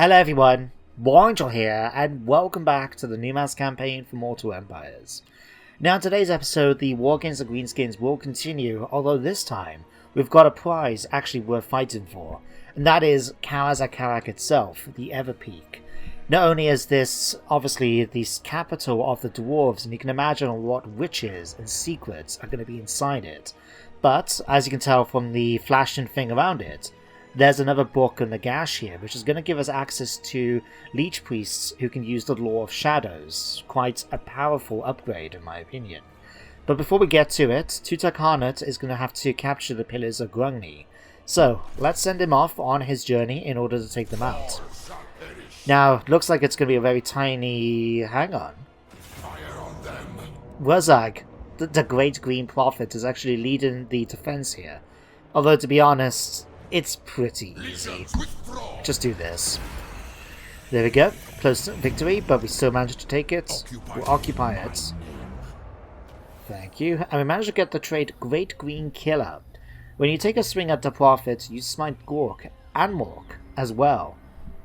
Hello everyone, Warhammer here, and welcome back to the Numas campaign for Mortal Empires. Now in today's episode, the War Against the Greenskins will continue, although this time we've got a prize actually worth fighting for, and that is Karazakarak itself, the Everpeak. Not only is this obviously the capital of the dwarves, and you can imagine what riches and secrets are going to be inside it, but as you can tell from the flashing thing around it, there's another book in the gash here, which is going to give us access to Leech Priests who can use the Law of Shadows. Quite a powerful upgrade in my opinion. But before we get to it, Tutankhanut is going to have to capture the Pillars of Grungni. So, let's send him off on his journey in order to take them out. Now, looks like it's going to be a very tiny... hang on. Wazag, the Great Green Prophet, is actually leading the defense here. Although, to be honest, it's pretty easy. Just do this. There we go. Close to victory, but we still managed to take it. We'll occupy it. Thank you. And we managed to get the trait Great Green Killer. When you take a swing at the Prophet, you smite Gork and Mork as well.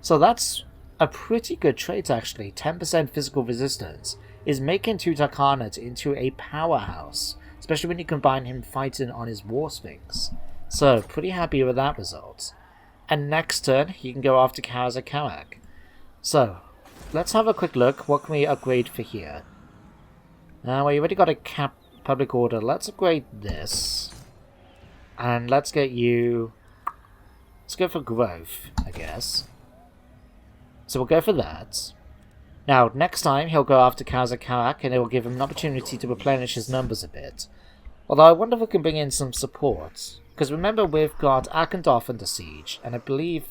So that's a pretty good trait actually. 10% physical resistance is making Tutankhanut into a powerhouse. Especially when you combine him fighting on his War Sphinx. So, pretty happy with that result. And next turn, he can go after Karazakarak. So, let's have a quick look. What can we upgrade for here? Well, you already got a public order. Let's upgrade this. And let's get you... let's go for growth, I guess. So we'll go for that. Now, next time, he'll go after Karazakarak, and it will give him an opportunity to replenish his numbers a bit. Although I wonder if we can bring in some support. Because remember, we've got Akendorf under siege, and I believe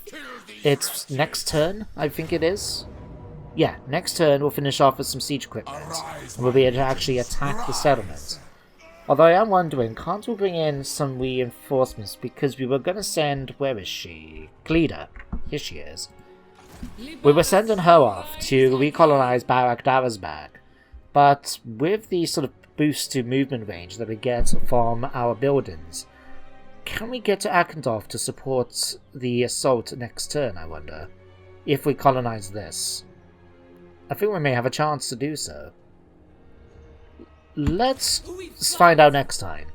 it's next turn, I think it is. Yeah, next turn we'll finish off with some siege equipment, and we'll be able to actually attack the settlement. Although I am wondering, can't we bring in some reinforcements, because we were going to send, where is she? Glida. Here she is. We were sending her off to recolonize Barak Darazbag, but with the sort of boost to movement range that we get from our buildings, can we get to Akendorf to support the assault next turn, I wonder? If we colonize this. I think we may have a chance to do so. Let's find out next time.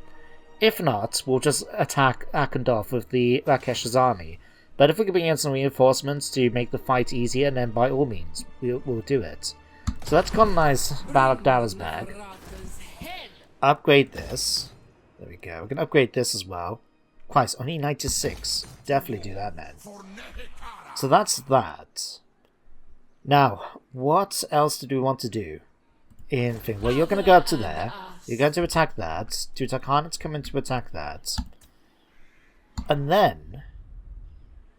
If not, we'll just attack Akendorf with the Rakesh's army. But if we can bring in some reinforcements to make the fight easier, then by all means, we'll do it. So let's colonize Barak Darazbag. Upgrade this. There we go. We can upgrade this as well. Christ, only 96. Definitely do that, man. So that's that. Now, what else did we want to do? Well, you're going to go up to there. You're going to attack that. Tutankhanut's coming to attack that. And then,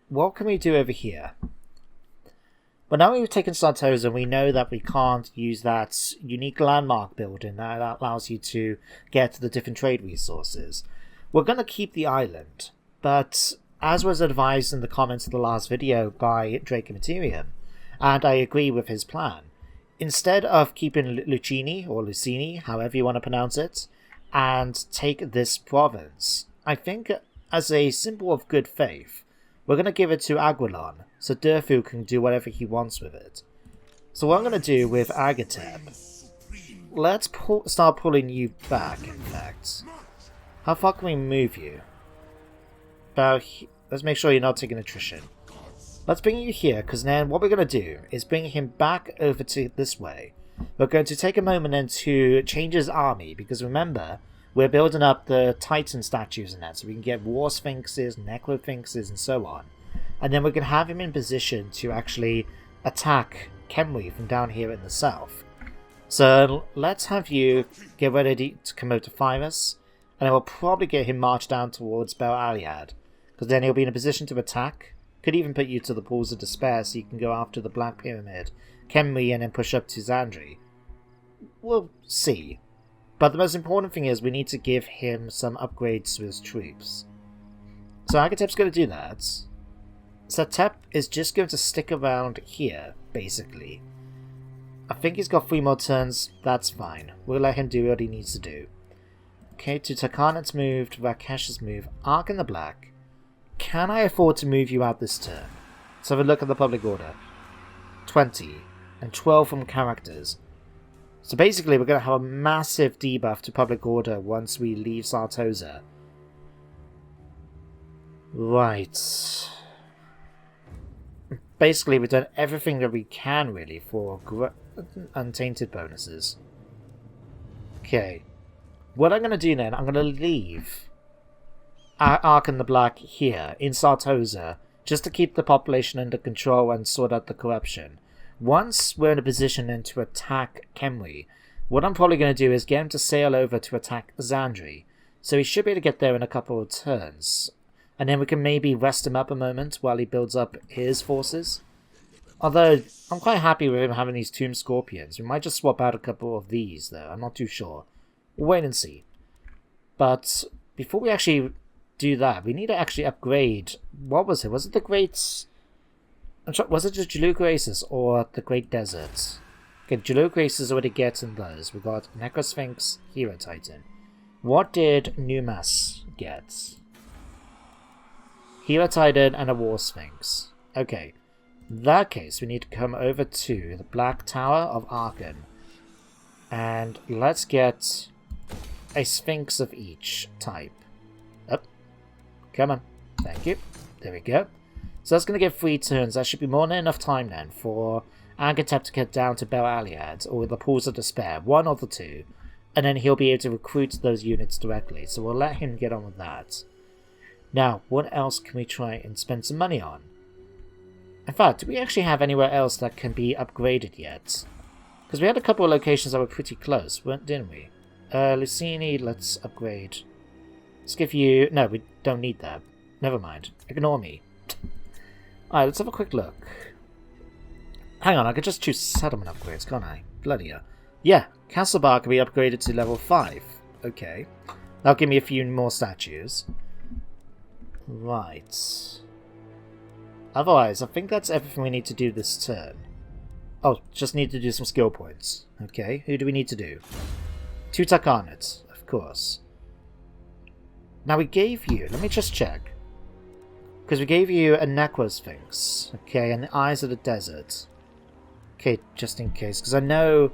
what can we do over here? Well, now we've taken Sartosa, we know that we can't use that unique landmark building that allows you to get the different trade resources. We're going to keep the island, but as was advised in the comments of the last video by Drake Materium, and I agree with his plan, instead of keeping Lucini, or Lucini, however you want to pronounce it, and take this province, I think as a symbol of good faith, we're going to give it to Aguilon, so Durfu can do whatever he wants with it. So what I'm going to do with Agatep, let's start pulling you back, in fact. How far can we move you? Let's make sure you're not taking attrition. Let's bring you here, because then what we're going to do is bring him back over to this way. We're going to take a moment then to change his army, because remember, we're building up the Titan statues and that, so we can get War Sphinxes, Necro Sphinxes, and so on. And then we can have him in position to actually attack Khemri from down here in the south. So let's have you get ready to come over to Phyrus. And I will probably get him marched down towards Bel Aliad, because then he'll be in a position to attack. Could even put you to the Pools of Despair so you can go after the Black Pyramid, Khemri, and then push up to Zandri. We'll see. But the most important thing is we need to give him some upgrades to his troops. So Agatep's going to do that. Satep is just going to stick around here, basically. I think he's got 3 more turns, that's fine. We'll let him do what he needs to do. Okay, Tutankhanut's moved, Rakesh's moved, Ark in the Black. Can I afford to move you out this turn? Let's have a look at the public order. 20. And 12 from characters. So basically we're going to have a massive debuff to public order once we leave Sartosa. Right. Basically we've done everything that we can really for untainted bonuses. Okay. What I'm going to do then, I'm going to leave Ark in the Black here in Sartosa just to keep the population under control and sort out the corruption. Once we're in a position then to attack Khemri, what I'm probably going to do is get him to sail over to attack Xandri. So he should be able to get there in a couple of turns. And then we can maybe rest him up a moment while he builds up his forces. Although, I'm quite happy with him having these Tomb Scorpions. We might just swap out a couple of these though, I'm not too sure. We'll wait and see. But before we actually do that, we need to actually upgrade... What was it? Was it the Great... Was it just Jaluk Races or the Great Desert? Okay, Jaluk Races already gets in those. We got Necrosphinx, Hero Titan. What did Numas get? Hero Titan and a War Sphinx. Okay. In that case, we need to come over to the Black Tower of Arkan. And let's get a Sphinx of each type. Up. Come on. Thank you. There we go. So that's going to give 3 turns. That should be more than enough time then for Agatep to get down to Bel Aliad or the Pools of Despair. One of the two. And then he'll be able to recruit those units directly. So we'll let him get on with that. Now, what else can we try and spend some money on? In fact, do we actually have anywhere else that can be upgraded yet? Because we had a couple of locations that were pretty close, didn't we? Lucini, let's upgrade. Let's give you... No, we don't need that. Never mind. Ignore me. Alright, let's have a quick look. Hang on, I could just choose settlement upgrades, can't I? Bloody hell. Yeah, Castlebar can be upgraded to level 5. Okay. That'll give me a few more statues. Right. Otherwise, I think that's everything we need to do this turn. Oh, just need to do some skill points. Okay, who do we need to do? Tutankhanut, of course. Now we gave you... Let me just check. Because we gave you a Necrosphinx. Okay, and the Eyes of the Desert. Okay, just in case. Because I know...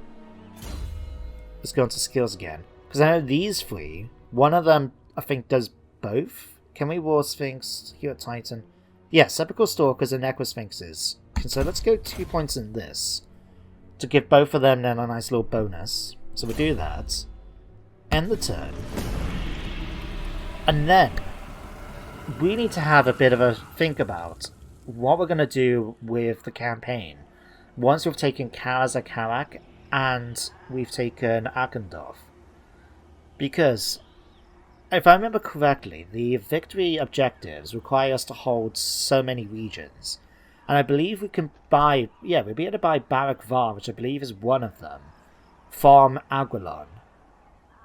Let's go into skills again. Because I know these 3, one of them, I think, does both. Can we War Sphinx, Hero Titan? Yes, Sepulchral Stalkers and Necrosphinxes. So let's go 2 points in this. To give both of them then a nice little bonus. So we do that. End the turn. And then... we need to have a bit of a think about what we're going to do with the campaign. Once we've taken Karazakarak and we've taken Akendorf. Because... if I remember correctly, the victory objectives require us to hold so many regions. And I believe we can buy... yeah, we'll be able to buy Barak Var, which I believe is one of them, from Aguilon.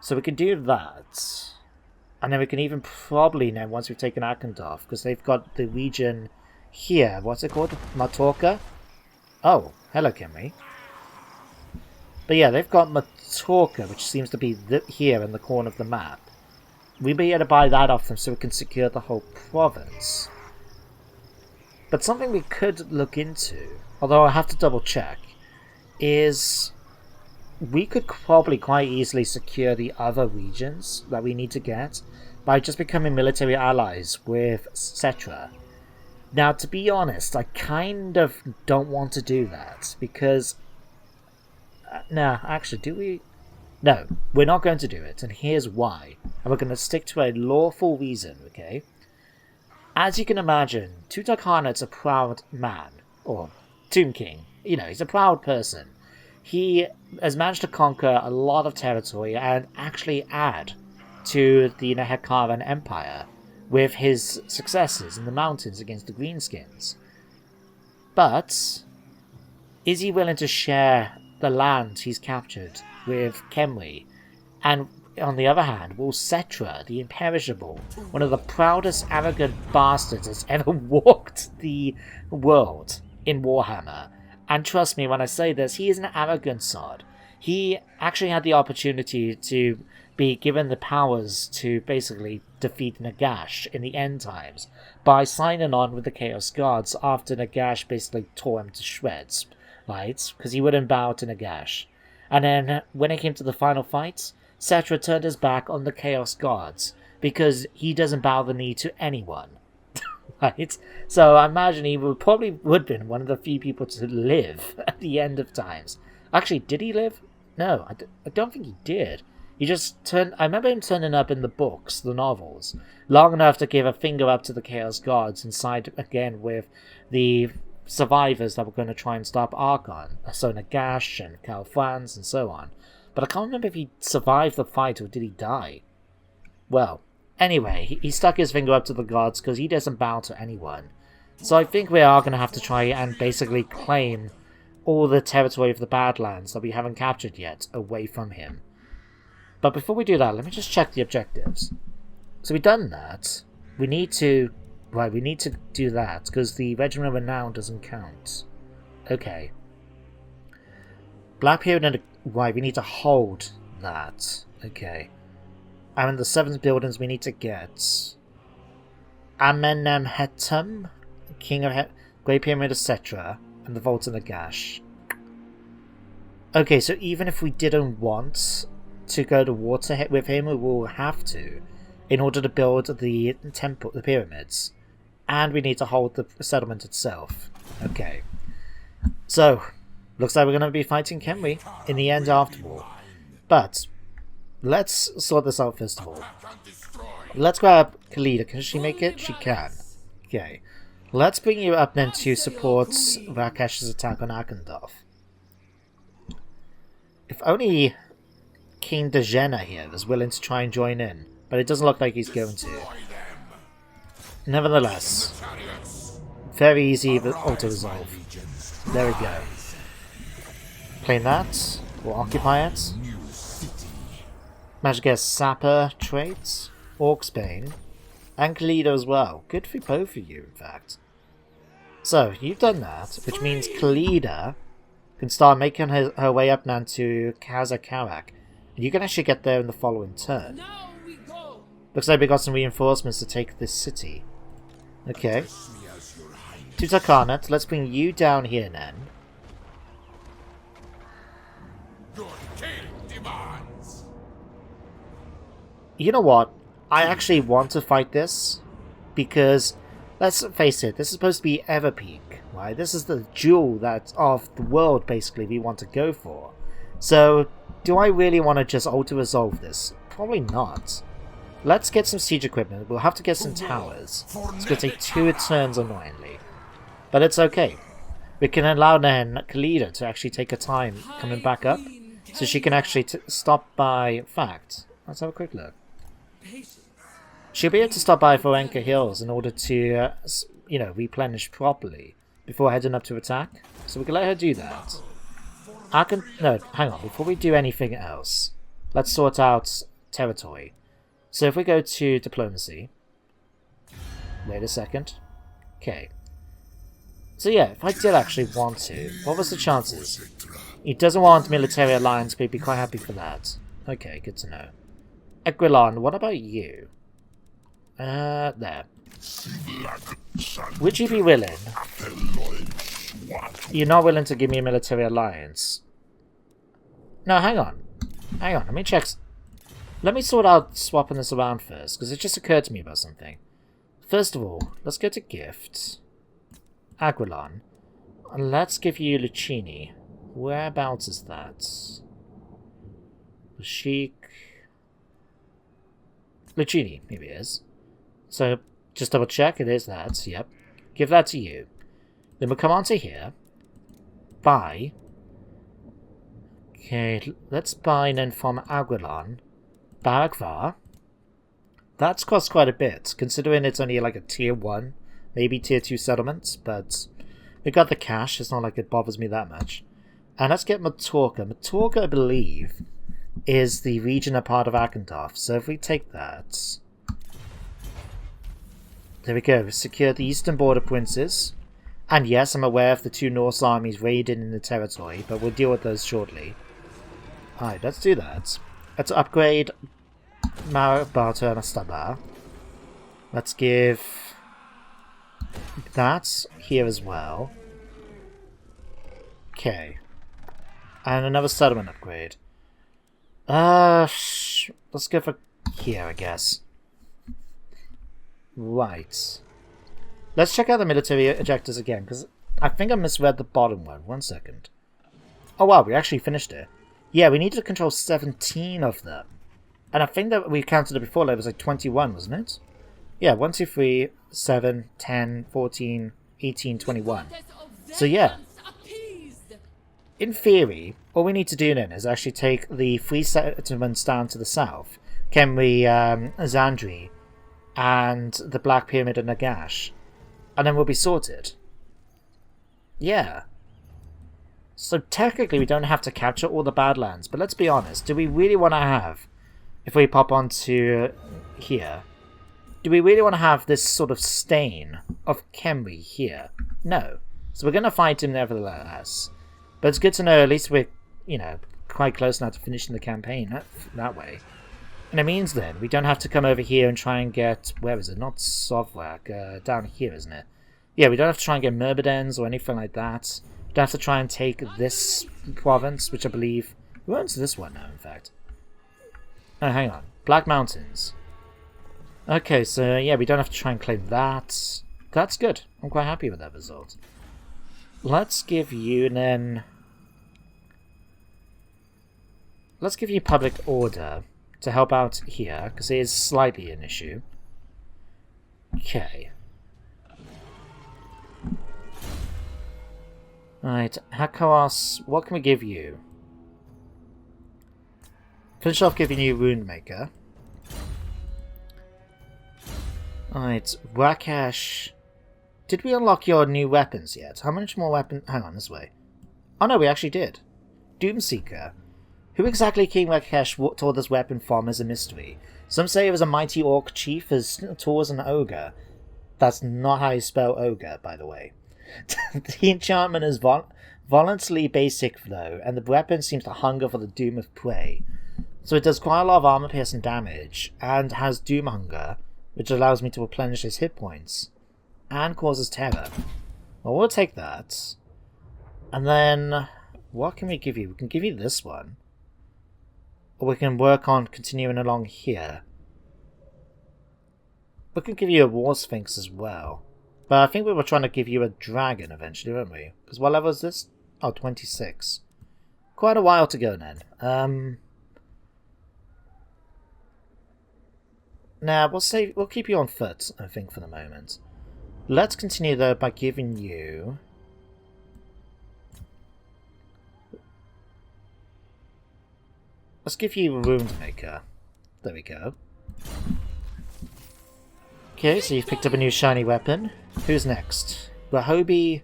So we can do that. And then we can even probably now, once we've taken Akendorf, because they've got the region here. What's it called? Matorka? Oh, hello, Khemri. But yeah, they've got Matorka, which seems to be here in the corner of the map. We'll be able to buy that off them so we can secure the whole province. But something we could look into, although I have to double check, is we could probably quite easily secure the other regions that we need to get by just becoming military allies with Cetra. Now, to be honest, I kind of don't want to do that because... nah, actually, do we... No, we're not going to do it, and here's why. And we're going to stick to a lawful reason, okay? As you can imagine, Tutankhanut's a proud man, or Tomb King. You know, he's a proud person. He has managed to conquer a lot of territory and actually add to the Nehekaran Empire with his successes in the mountains against the Greenskins. But is he willing to share the land he's captured with Khemri? And on the other hand, will Cetra, the Imperishable, one of the proudest arrogant bastards that's ever walked the world in Warhammer, and trust me when I say this, he is an arrogant sod. He actually had the opportunity to be given the powers to basically defeat Nagash in the end times by signing on with the Chaos Gods after Nagash basically tore him to shreds, right? Because he wouldn't bow to Nagash. And then when it came to the final fight, Cetra turned his back on the Chaos Gods because he doesn't bow the knee to anyone. Right? So I imagine he would have been one of the few people to live at the end of times. Actually, did he live? No, I don't think he did. He just turned... I remember him turning up in the books, the novels, long enough to give a finger up to the Chaos Gods and side again with the survivors that were going to try and stop Archon. So Nagash and Calfans and so on. But I can't remember if he survived the fight or did he die. Well... Anyway, he stuck his finger up to the gods because he doesn't bow to anyone. So I think we are going to have to try and basically claim all the territory of the Badlands that we haven't captured yet away from him. But before we do that, let me just check the objectives. So we've done that. We need to... Right, we need to do that because the Regiment of Renown doesn't count. Okay. Black Period and... Right, we need to hold that. Okay. And in the 7 buildings we need to get Amenemhetem, King of Great Pyramid, etc., and the Vault of Nagash. Okay, so even if we didn't want to go to war with him, we will have to, in order to build the temple, the pyramids, and we need to hold the settlement itself. Okay, so looks like we're going to be fighting Khemri in the end after all, but. Let's sort this out first of all. Let's grab Khalida. Can she make it? She can. Okay. Let's bring you up then to support Rakesh's attack on Akendov. If only King Dejena here is willing to try and join in, but it doesn't look like he's going to. Nevertheless, very easy auto-resolve. There we go. Claim that. We'll occupy it. Managed to get Sapper traits, Orcsbane, and Khalida as well. Good for both of you, in fact. So, you've done that, which means Khalida can start making her way up now to Kazakarak. And you can actually get there in the following turn. Looks like we got some reinforcements to take this city. Okay. Tutankhanut, let's bring you down here then. You know what? I actually want to fight this because, let's face it, this is supposed to be Everpeak, right? This is the jewel that's of the world, basically, we want to go for. So, do I really want to just auto-resolve this? Probably not. Let's get some siege equipment. We'll have to get some towers. It's going to take 2 turns, annoyingly. But it's okay. We can allow then Khalida to actually take her time coming back up, so she can actually stop by... Fact, let's have a quick look. She'll be able to stop by Forenka Hills in order to, you know, replenish properly before heading up to attack. So we can let her do that. No, hang on. Before we do anything else, let's sort out territory. So if we go to diplomacy. Wait a second. Okay. So yeah, if I did actually want to, what was the chances? He doesn't want military alliance, but he'd be quite happy for that. Okay, good to know. Equilon, what about you? There. Would you be willing? You're not willing to give me a military alliance. No, hang on. Hang on, let me check. Let me sort out swapping this around first, because it just occurred to me about something. First of all, let's go to Gift. Aguilon. And let's give you Lucchini. Whereabouts is that? Sheik. Lucchini, maybe it is. So, just double check, it is that, yep. Give that to you. Then we'll come on to here. Buy. Okay, let's buy then from Aguilon. Barakvar. That's cost quite a bit, considering it's only like a tier 1, maybe tier 2 settlement, but we got the cash, it's not like it bothers me that much. And let's get Matorka. Matorka, I believe, is the regional part of Akendov. So if we take that... There we go. Secure the eastern border princes. And yes, I'm aware of the 2 Norse armies raiding in the territory, but we'll deal with those shortly. Alright, let's do that. Let's upgrade Marabata and Astaba. Let's give that here as well. Okay. And another settlement upgrade. Let's go for here, I guess. Right. Let's check out the military ejectors again, because I think I misread the bottom one. 1 second. Oh wow, we actually finished it. Yeah, we needed to control 17 of them. And I think that we counted it before, like, it was like 21, wasn't it? Yeah, 1, 2, 3, 7, 10, 14, 18, 21. So yeah. In theory, all we need to do then is actually take the 3 settlements down to the south. Khemri, Zandri, and the Black Pyramid and Nagash. And then we'll be sorted. Yeah. So technically we don't have to capture all the Badlands, but let's be honest, do we really want to have, if we pop onto here, do we really want to have this sort of stain of Khemri here? No. So we're going to fight him nevertheless. But it's good to know at least we're, you know, quite close now to finishing the campaign that way. And it means then we don't have to come over here and try and get, where is it? Not Sovrak, down here, isn't it? Yeah, we don't have to try and get Myrmidons or anything like that. We don't have to try and take this province, which I believe... Who owns this one now, in fact? Oh, hang on. Black Mountains. Okay, so yeah, we don't have to try and claim that. That's good. I'm quite happy with that result. Let's give you then... Let's give you public order to help out here, because it is slightly an issue. Okay. Right, Hakawas, what can we give you? Finish off giving you Woundmaker. Alright, Wakash. Did we unlock your new weapons yet? How much more weapon? Hang on, this way. Oh no, we actually did. Doomseeker. Who exactly King Wakash tore this weapon from is a mystery. Some say it was a mighty orc chief as tall as an ogre. That's not how you spell ogre, by the way. The enchantment is violently basic though, and the weapon seems to hunger for the doom of prey. So it does quite a lot of armor piercing damage, and has doom hunger, which allows me to replenish his hit points, and causes terror. Well, we'll take that. And then, what can we give you? We can give you this one. Or we can work on continuing along here. We can give you a War Sphinx as well. But I think we were trying to give you a dragon eventually, weren't we? Because what level is this? Oh, 26. Quite a while to go then. Nah, we'll keep you on foot, I think, for the moment. Let's continue though by giving you... Let's give you a Woundmaker. There we go. Okay, so you've picked up a new shiny weapon. Who's next? Rahobi.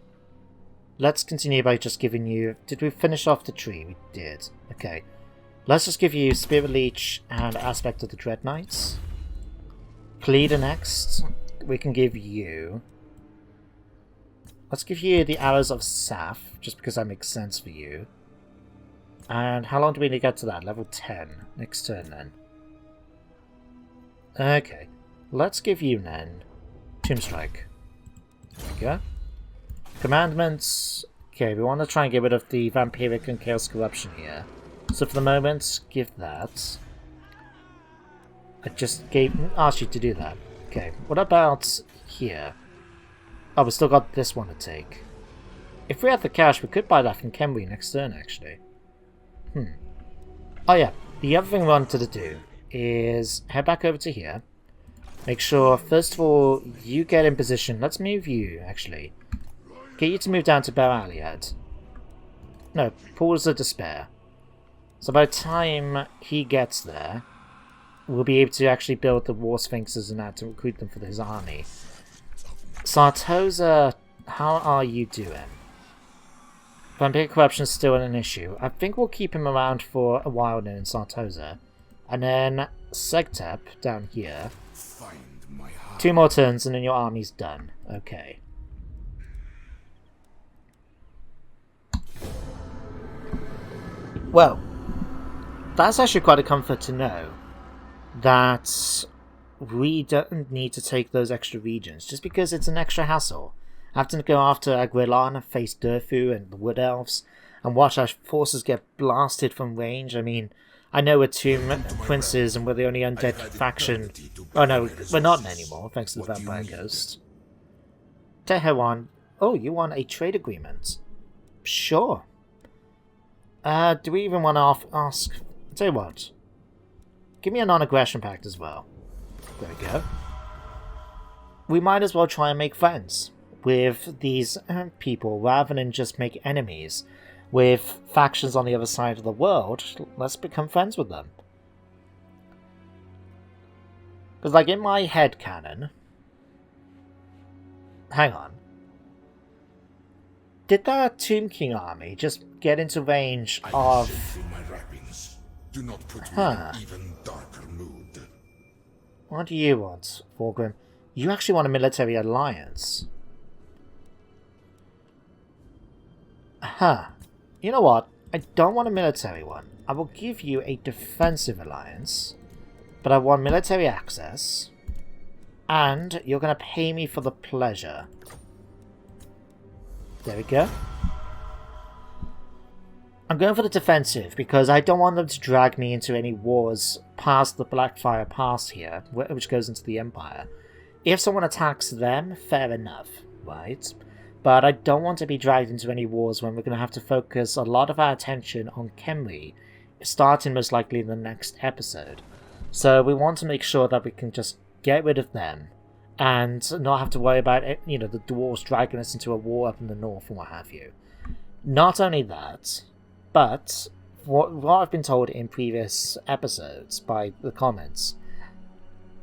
Let's continue by just giving you... Did we finish off the tree? We did. Okay. Let's just give you Spirit Leech and Aspect of the Dread Knights. Pleader next. We can give you... Let's give you the Arrows of Saf, just because that makes sense for you. And how long do we need to get to that? Level 10. Next turn then. Okay. Let's give you then Tomb Strike. There we go. Commandments. Okay, we want to try and get rid of the Vampiric and Chaos Corruption here. So for the moment, give that. I just asked you to do that. Okay, what about here? Oh, we still got this one to take. If we had the cash, we could buy that from Khemri next turn, actually. Oh yeah, the other thing we wanted to do is head back over to here. Make sure, first of all, you get in position. Let's move you, actually. Get you to move down to Ber Aliad. No, Pools of Despair. So by the time he gets there, we'll be able to actually build the War Sphinxes and that to recruit them for his army. Sartosa, how are you doing? Vampiric Corruption is still an issue. I think we'll keep him around for a while now in Sartosa. And then Segtep down here. 2 more turns and then your army's done. Okay. Well, that's actually quite a comfort to know. that we don't need to take those extra regions, just because it's an extra hassle. Having to go after Aguilan, face Durfu and the Wood Elves, and watch our forces get blasted from range. I mean, I know we're two princes and we're the only undead faction. Oh no, we're not anymore, thanks to the Vampire Ghost. Teheran, oh, you want a trade agreement? Sure. Do we even want to ask? I'll tell you what. Give me a non-aggression pact as well. There we go. We might as well try and make friends with these people rather than just make enemies with factions on the other side of the world. Let's become friends with them. Because, like, in my head canon... Hang on. Did that Tomb King army just get into range of... Do not put me in even darker mood. What do you want, Thorgrim? You actually want a military alliance. You know what? I don't want a military one. I will give you a defensive alliance, but I want military access, and you're going to pay me for the pleasure. There we go. I'm going for the defensive because I don't want them to drag me into any wars past the Blackfire Pass here, which goes into the Empire. If someone attacks them, fair enough, right? But I don't want to be dragged into any wars when we're going to have to focus a lot of our attention on Khemri, starting most likely in the next episode. So we want to make sure that we can just get rid of them and not have to worry about it, you know, the dwarves dragging us into a war up in the north and what have you. Not only that, but what I've been told in previous episodes by the comments,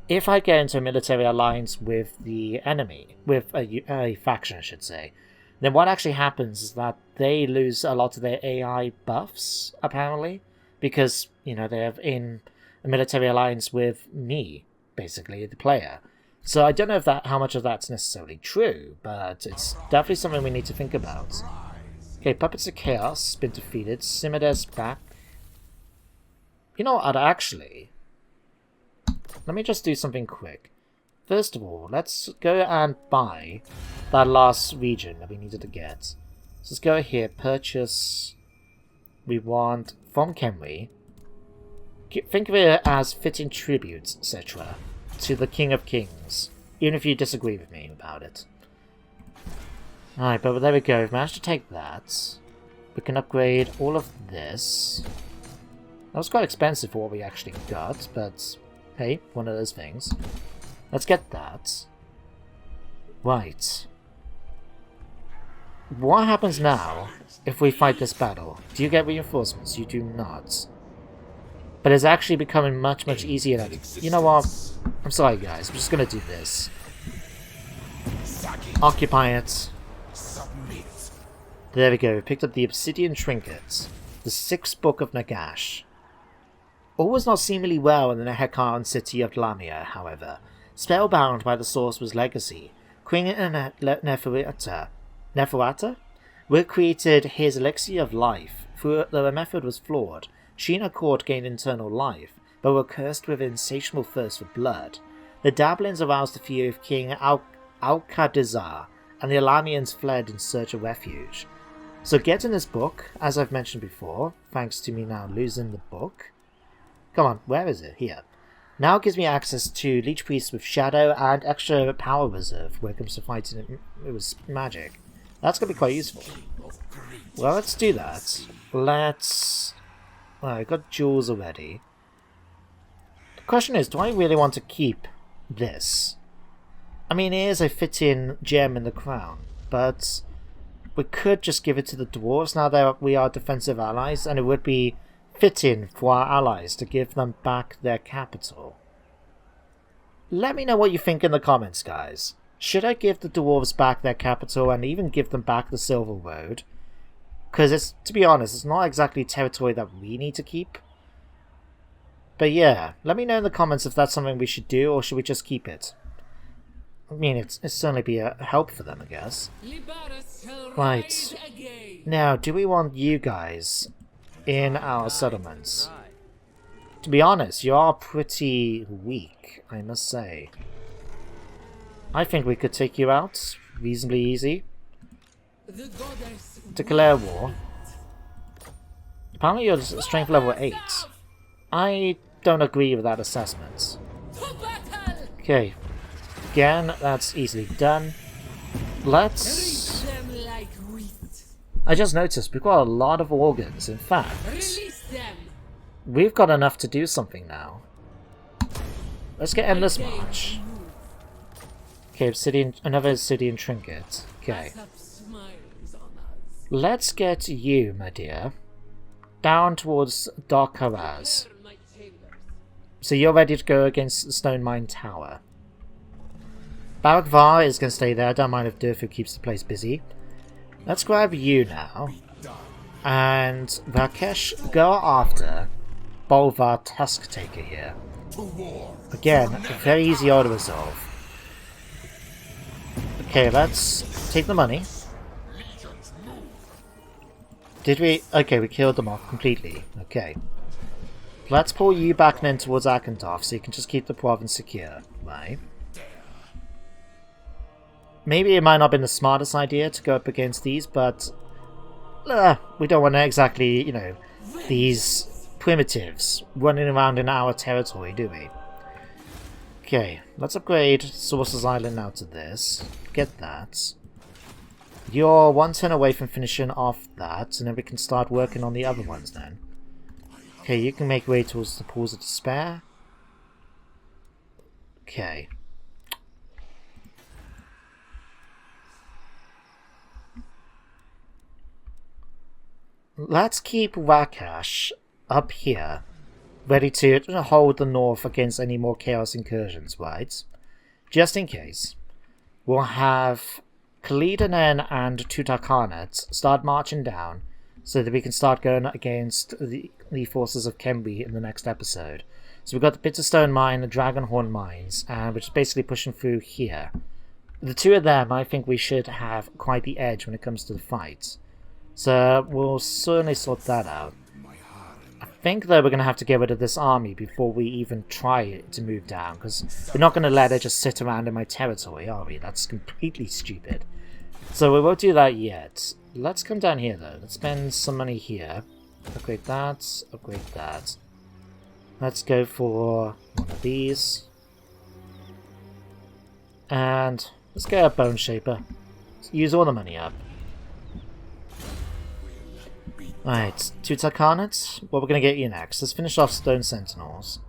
if I get into a military alliance with the enemy, with a faction I should say, then what actually happens is that they lose a lot of their AI buffs, apparently, because, you know, they're in a military alliance with me, basically, the player. So I don't know if how much of that's necessarily true, but it's definitely something we need to think about. Okay, Puppets of Chaos been defeated. Simidar's back. You know what, actually... Let me just do something quick. First of all, let's go and buy that last region that we needed to get. So let's go here, purchase... We want from Khemri. Think of it as fitting tributes, etc. to the King of Kings. Even if you disagree with me about it. Alright, but there we go. We've managed to take that. We can upgrade all of this. That was quite expensive for what we actually got, but hey, one of those things. Let's get that. Right. What happens now if we fight this battle? Do you get reinforcements? You do not. But it's actually becoming much, much easier now. You know what? I'm sorry, guys. I'm just going to do this. Occupy it. There we go. We picked up the Obsidian Trinket. The 6th Book of Nagash. All was not seemingly well in the Hekarn city of Lamia, however. Spellbound by the sorcerer's legacy, Queen Neferata recreated his elixir of life. Though the method was flawed, she and her court gained internal life, but were cursed with an insatiable thirst for blood. The Dabblins aroused the fury of King Alcadizar, and the Alamians fled in search of refuge. So getting this book, as I've mentioned before, thanks to me now losing the book. Come on, where is it? Here. Now gives me access to Leech Priests with Shadow and extra power reserve when it comes to fighting it with magic. That's going to be quite useful. Well, let's do that. Let's... Well, I got jewels already. The question is, do I really want to keep this? I mean, it is a fitting gem in the crown, but we could just give it to the dwarves now that we are defensive allies, and it would be fitting for our allies to give them back their capital. Let me know what you think in the comments, guys. Should I give the dwarves back their capital and even give them back the Silver Road? Because it's, to be honest, it's not exactly territory that we need to keep. But yeah, let me know in the comments if that's something we should do, or should we just keep it? I mean, it'd certainly be a help for them, I guess. Right. Now, do we want you guys in our settlements? To be honest, you are pretty weak, I must say. I think we could take you out reasonably easy. Declare war. Apparently you're strength level 8. I don't agree with that assessment. Okay. Again, that's easily done. Let's... I just noticed we've got a lot of organs. In fact, we've got enough to do something now. Let's get Endless March. Okay, obsidian, another obsidian trinket. Okay. Let's get you, my dear, down towards Dark Haraz. So you're ready to go against the Stone Mine Tower. Barak Var is going to stay there. Don't mind if Durfu keeps the place busy. Let's grab you now. And Rakesh, go after Bolvar Tusk Taker here. Again, very easy auto resolve. Okay, let's take the money. Did we? Okay, we killed them off completely. Okay. Let's pull you back then towards Akentov so you can just keep the province secure. Right. Maybe it might not have been the smartest idea to go up against these, but we don't want to exactly, you know, these primitives running around in our territory, do we? Okay, let's upgrade Sources Island now to this. Get that. You're one turn away from finishing off that, and then we can start working on the other ones then. Okay, you can make way towards the Pools of Despair. Okay. Let's keep Rakash up here, ready to hold the north against any more chaos incursions, right? Just in case. We'll have Khalidinen and Tutankhanut start marching down, so that we can start going against the forces of Kemri in the next episode. So we've got the Bitterstone Mine, the Dragonhorn Mines, and we're just basically pushing through here. The two of them, I think we should have quite the edge when it comes to the fight. So we'll certainly sort that out. I think though we're going to have to get rid of this army before we even try to move down, because we're not going to let it just sit around in my territory, are we? That's completely stupid. So we won't do that yet. Let's come down here though. Let's spend some money here. Upgrade that, upgrade that. Let's go for one of these. And let's get a Bone Shaper. Let's use all the money up. Right, Tutankhanut, what we're going to get you next. Let's finish off Stone Sentinels.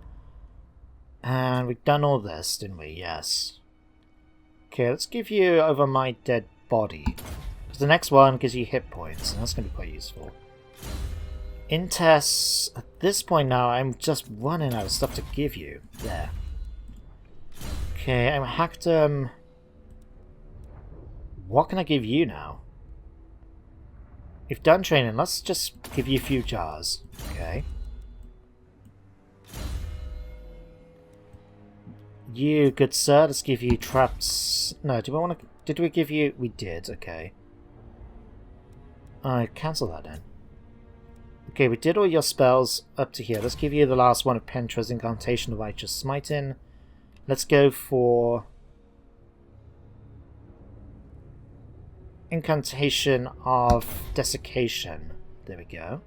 And we've done all this, didn't we? Yes. Okay, let's give you Over My Dead Body. The next one gives you hit points, and that's going to be quite useful. Intes, at this point now, I'm just running out of stuff to give you. There. Okay, I'm Hackdom. What can I give you now? You've done training, let's just give you a few jars. Okay. You, good sir, let's give you traps. No, do we want to... Did we give you... We did, okay. Alright, cancel that then. Okay, we did all your spells up to here. Let's give you the last one of Pentra's Incantation of Righteous Smiting. Let's go for... Incantation of Desiccation. There we go.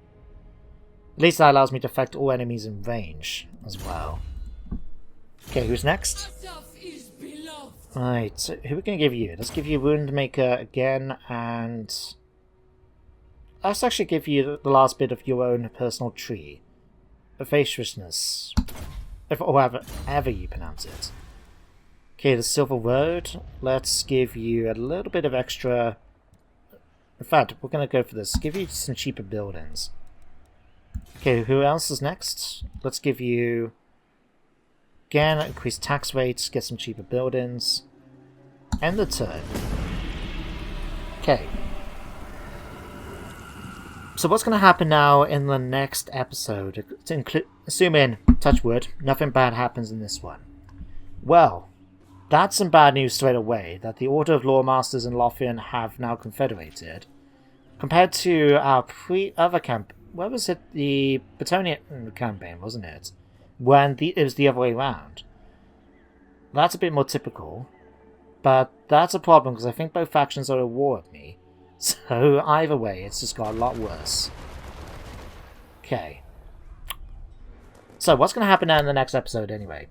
At least that allows me to affect all enemies in range as well. Okay, who's next? Right, so who are we going to give you? Let's give you Woundmaker again, and... Let's actually give you the last bit of your own personal tree. Evaciousness. Or however you pronounce it. Okay, the Silver Road. Let's give you a little bit of extra... In fact, we're going to go for this. Give you some cheaper buildings. Okay, who else is next? Let's give you... Again, increase tax rates, get some cheaper buildings. End the turn. Okay. So what's going to happen now in the next episode? Assuming, touch wood, nothing bad happens in this one. Well, that's some bad news straight away, that the Order of Lawmasters in Lothian have now confederated. Compared to our other camp... Where was it? The Battonian campaign, wasn't it? when it was the other way around. That's a bit more typical, but that's a problem because I think both factions are at war with me. So either way, it's just got a lot worse. Okay. So what's going to happen now in the next episode anyway?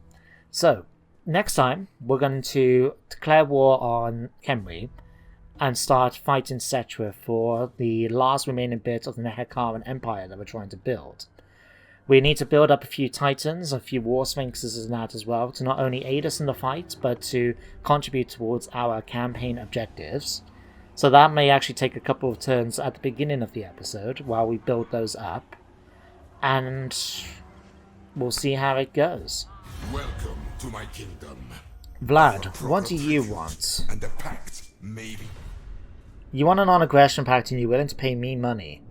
So, next time, we're going to declare war on Khemri and start fighting Setra for the last remaining bit of the Nehekaran Empire that we're trying to build. We need to build up a few Titans, a few War Sphinxes and that as well, to not only aid us in the fight, but to contribute towards our campaign objectives. So that may actually take a couple of turns at the beginning of the episode while we build those up. And we'll see how it goes. Welcome to my kingdom. Vlad, what do you want? And a pact, maybe. You want a non-aggression pact and you're willing to pay me money.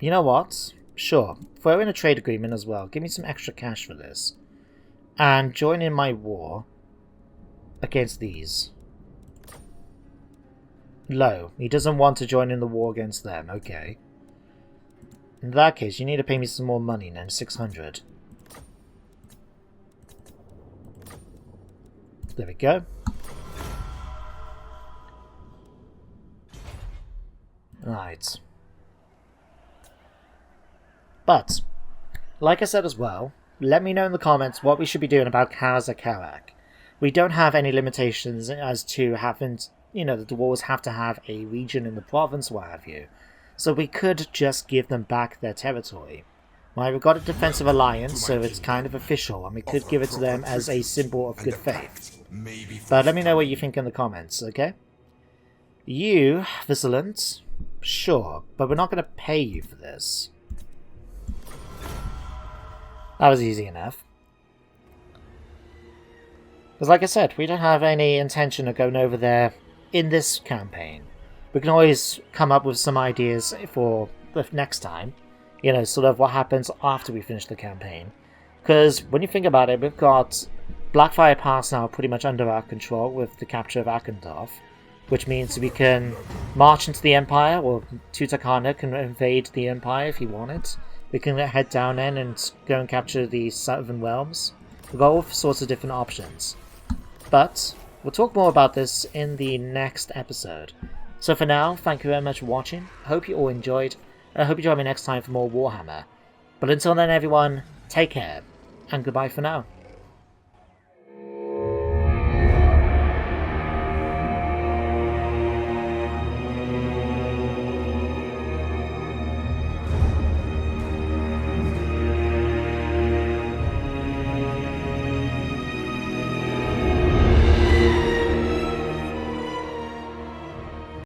You know what? Sure, throw in a trade agreement as well. Give me some extra cash for this. And join in my war against these. Low. He doesn't want to join in the war against them. Okay. In that case, you need to pay me some more money then. 600. There we go. Right. But, like I said as well, let me know in the comments what we should be doing about Karak. We don't have any limitations as to having, the dwarves have to have a region in the province, what have you. So we could just give them back their territory. Well, we've got a defensive alliance, so it's kind of official, and we could give it to them as a symbol of good faith. But let me know what you think in the comments, okay? You, Vigilant, sure, but we're not going to pay you for this. That was easy enough. Because like I said, we don't have any intention of going over there in this campaign. We can always come up with some ideas for the next time. Sort of what happens after we finish the campaign. Because when you think about it, we've got Blackfire Pass now pretty much under our control with the capture of Akendorf. Which means we can march into the Empire, or Tutankhanut can invade the Empire if he wanted. We can head down in and go and capture the Southern Realms. We've got all sorts of different options. But we'll talk more about this in the next episode. So for now, thank you very much for watching. I hope you all enjoyed. And I hope you join me next time for more Warhammer. But until then everyone, take care. And goodbye for now.